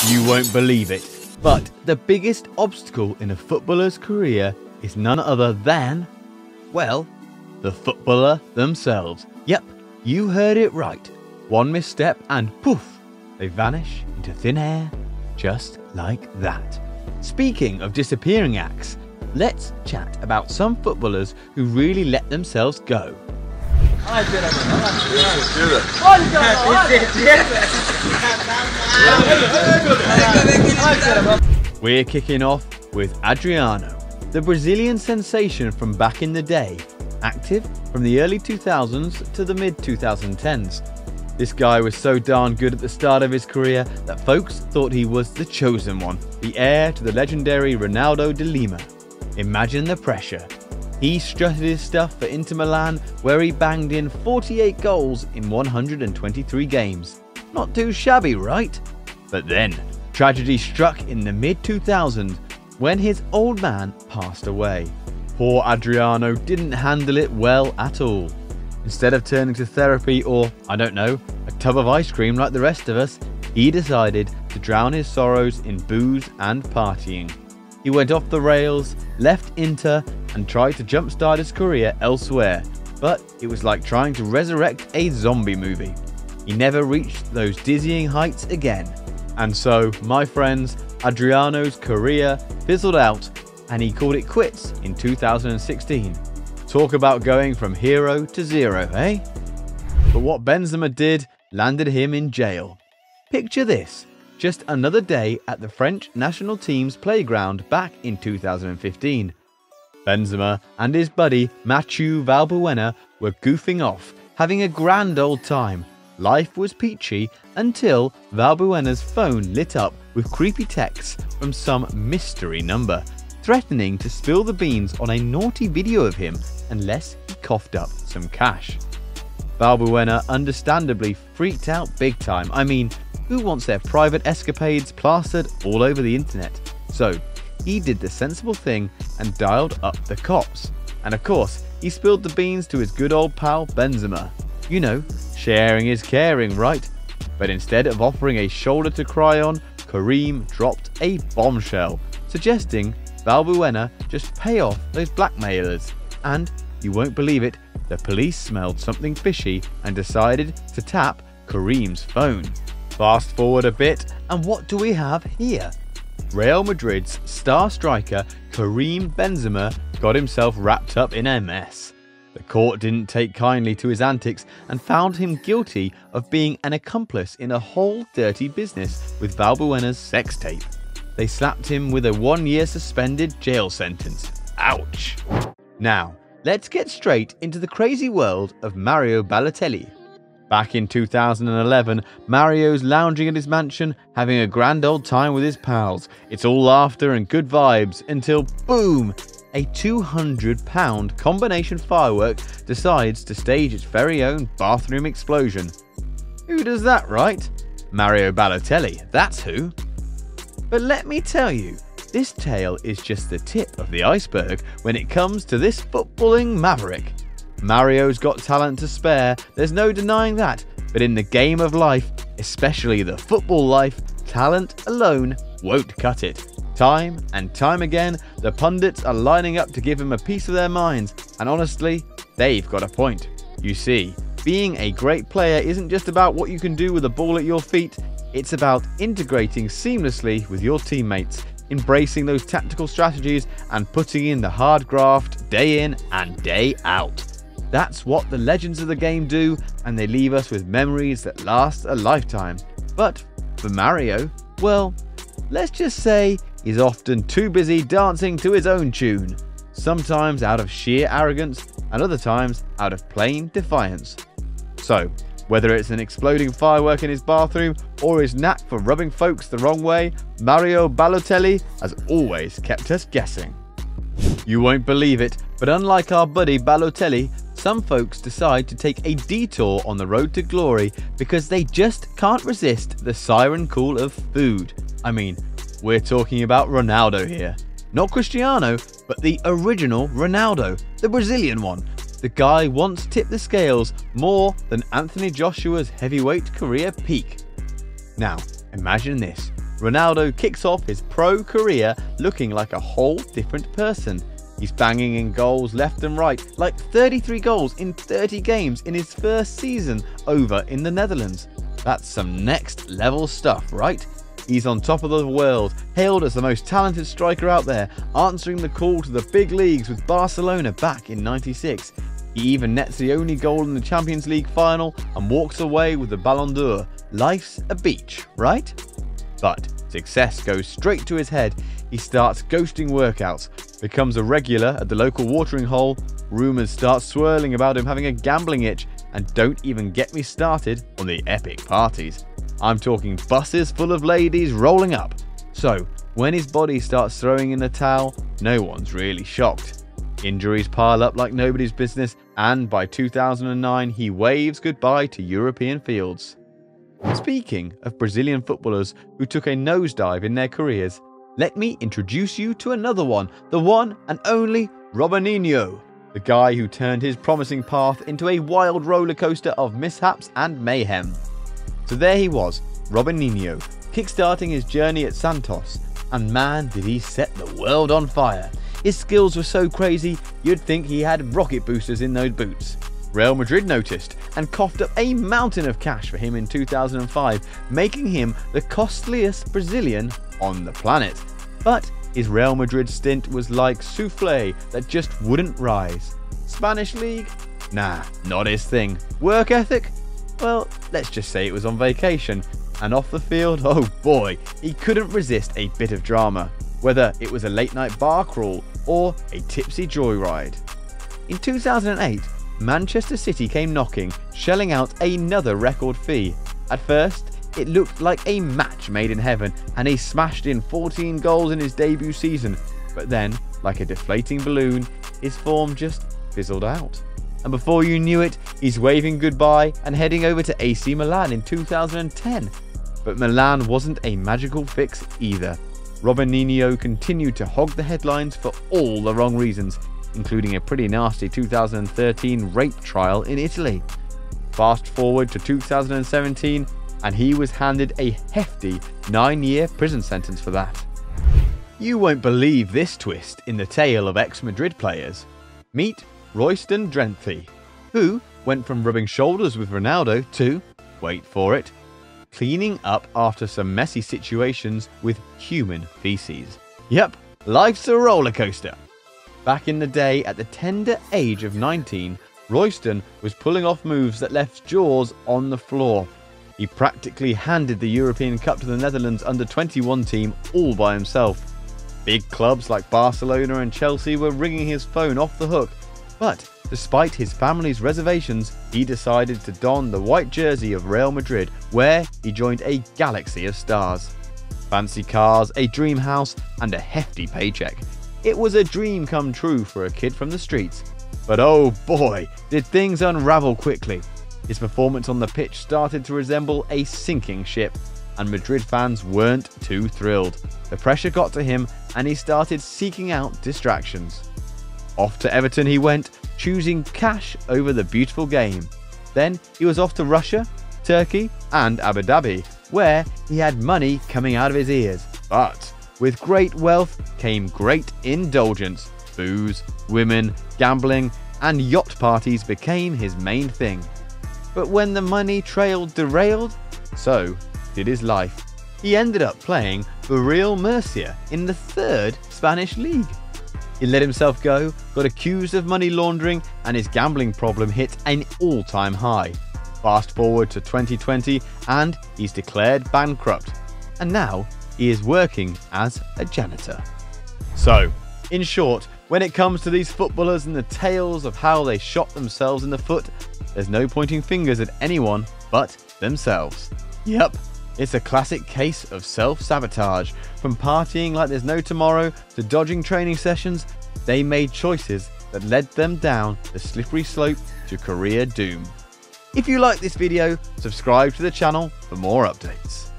You won't believe it, but the biggest obstacle in a footballer's career is none other than, well, the footballer themselves. Yep, you heard it right. One misstep and poof, they vanish into thin air, just like that. Speaking of disappearing acts, let's chat about some footballers who really let themselves go. We're kicking off with Adriano, the Brazilian sensation from back in the day, active from the early 2000s to the mid-2010s. This guy was so darn good at the start of his career that folks thought he was the chosen one, the heir to the legendary Ronaldo de Lima. Imagine the pressure. He strutted his stuff for Inter Milan, where he banged in 48 goals in 123 games. Not too shabby, right? But then, tragedy struck in the mid-2000s when his old man passed away. Poor Adriano didn't handle it well at all. Instead of turning to therapy or, I don't know, a tub of ice cream like the rest of us, he decided to drown his sorrows in booze and partying. He went off the rails, left Inter, and tried to jumpstart his career elsewhere, but it was like trying to resurrect a zombie movie. He never reached those dizzying heights again. And so, my friends, Adriano's career fizzled out and he called it quits in 2016. Talk about going from hero to zero, eh? But what Benzema did landed him in jail. Picture this. Just another day at the French national team's playground back in 2015. Benzema and his buddy Mathieu Valbuena were goofing off, having a grand old time. Life was peachy until Valbuena's phone lit up with creepy texts from some mystery number, threatening to spill the beans on a naughty video of him unless he coughed up some cash. Valbuena understandably freaked out big time. I mean, who wants their private escapades plastered all over the internet? So, he did the sensible thing and dialed up the cops. And of course, he spilled the beans to his good old pal Benzema. You know, sharing is caring, right? But instead of offering a shoulder to cry on, Karim dropped a bombshell, suggesting Valbuena just pay off those blackmailers. And, you won't believe it, the police smelled something fishy and decided to tap Karim's phone. Fast forward a bit, and what do we have here? Real Madrid's star striker Karim Benzema got himself wrapped up in a mess. The court didn't take kindly to his antics and found him guilty of being an accomplice in a whole dirty business with Valbuena's sex tape. They slapped him with a 1-year suspended jail sentence. Ouch! Now, let's get straight into the crazy world of Mario Balotelli. Back in 2011, Mario's lounging at his mansion, having a grand old time with his pals. It's all laughter and good vibes until, boom, a £200 combination firework decides to stage its very own bathroom explosion. Who does that, right? Mario Balotelli, that's who. But let me tell you, this tale is just the tip of the iceberg when it comes to this footballing maverick. Mario's got talent to spare, there's no denying that, but in the game of life, especially the football life, talent alone won't cut it. Time and time again, the pundits are lining up to give him a piece of their minds, and honestly, they've got a point. You see, being a great player isn't just about what you can do with a ball at your feet, it's about integrating seamlessly with your teammates, embracing those tactical strategies and putting in the hard graft day in and day out. That's what the legends of the game do, and they leave us with memories that last a lifetime. But for Mario, well, let's just say he's often too busy dancing to his own tune, sometimes out of sheer arrogance and other times out of plain defiance. So, whether it's an exploding firework in his bathroom or his knack for rubbing folks the wrong way, Mario Balotelli has always kept us guessing. You won't believe it, but unlike our buddy Balotelli, some folks decide to take a detour on the road to glory because they just can't resist the siren call of food. I mean, we're talking about Ronaldo here. Not Cristiano, but the original Ronaldo, the Brazilian one. The guy once tipped the scales more than Anthony Joshua's heavyweight career peak. Now, imagine this. Ronaldo kicks off his pro career looking like a whole different person. He's banging in goals left and right, like 33 goals in 30 games in his first season over in the Netherlands. That's some next level stuff, right? He's on top of the world, hailed as the most talented striker out there, answering the call to the big leagues with Barcelona back in '96. He even nets the only goal in the Champions League final and walks away with the Ballon d'Or. Life's a beach, right? But success goes straight to his head. He starts ghosting workouts, becomes a regular at the local watering hole, rumours start swirling about him having a gambling itch, and don't even get me started on the epic parties. I'm talking buses full of ladies rolling up. So, when his body starts throwing in the towel, no one's really shocked. Injuries pile up like nobody's business, and by 2009 he waves goodbye to European fields. Speaking of Brazilian footballers who took a nosedive in their careers, let me introduce you to another one, the one and only Robinho, the guy who turned his promising path into a wild roller coaster of mishaps and mayhem. So there he was, Robinho, kickstarting his journey at Santos, and man did he set the world on fire. His skills were so crazy you'd think he had rocket boosters in those boots. Real Madrid noticed and coughed up a mountain of cash for him in 2005, making him the costliest Brazilian on the planet. But his Real Madrid stint was like soufflé that just wouldn't rise. Spanish league? Nah, not his thing. Work ethic? Well, let's just say it was on vacation. And off the field, oh boy, he couldn't resist a bit of drama, whether it was a late night bar crawl or a tipsy joyride. In 2008, Manchester City came knocking, shelling out another record fee. At first, it looked like a match made in heaven, and he smashed in 14 goals in his debut season. But then, like a deflating balloon, his form just fizzled out. And before you knew it, he's waving goodbye and heading over to AC Milan in 2010. But Milan wasn't a magical fix either. Robinho continued to hog the headlines for all the wrong reasons, including a pretty nasty 2013 rape trial in Italy. Fast forward to 2017, and he was handed a hefty 9-year prison sentence for that. You won't believe this twist in the tale of ex-Madrid players. Meet Royston Drenthe, who went from rubbing shoulders with Ronaldo to, wait for it, cleaning up after some messy situations with human feces. Yep, life's a roller coaster. Back in the day, at the tender age of 19, Royston was pulling off moves that left jaws on the floor. He practically handed the European Cup to the Netherlands under-21 team all by himself. Big clubs like Barcelona and Chelsea were ringing his phone off the hook, but despite his family's reservations, he decided to don the white jersey of Real Madrid, where he joined a galaxy of stars. Fancy cars, a dream house, and a hefty paycheck. It was a dream come true for a kid from the streets. But oh boy, did things unravel quickly. His performance on the pitch started to resemble a sinking ship, and Madrid fans weren't too thrilled. The pressure got to him, and he started seeking out distractions. Off to Everton he went, choosing cash over the beautiful game. Then he was off to Russia, Turkey, and Abu Dhabi, where he had money coming out of his ears. But with great wealth came great indulgence. Booze, women, gambling, and yacht parties became his main thing. But when the money trail derailed, so did his life. He ended up playing for Real Murcia in the 3rd Spanish league. He let himself go, got accused of money laundering, and his gambling problem hit an all-time high. Fast forward to 2020, and he's declared bankrupt. And now he is working as a janitor. So, in short, when it comes to these footballers and the tales of how they shot themselves in the foot, there's no pointing fingers at anyone but themselves. Yep, it's a classic case of self-sabotage. From partying like there's no tomorrow to dodging training sessions, they made choices that led them down the slippery slope to career doom. If you like this video, subscribe to the channel for more updates.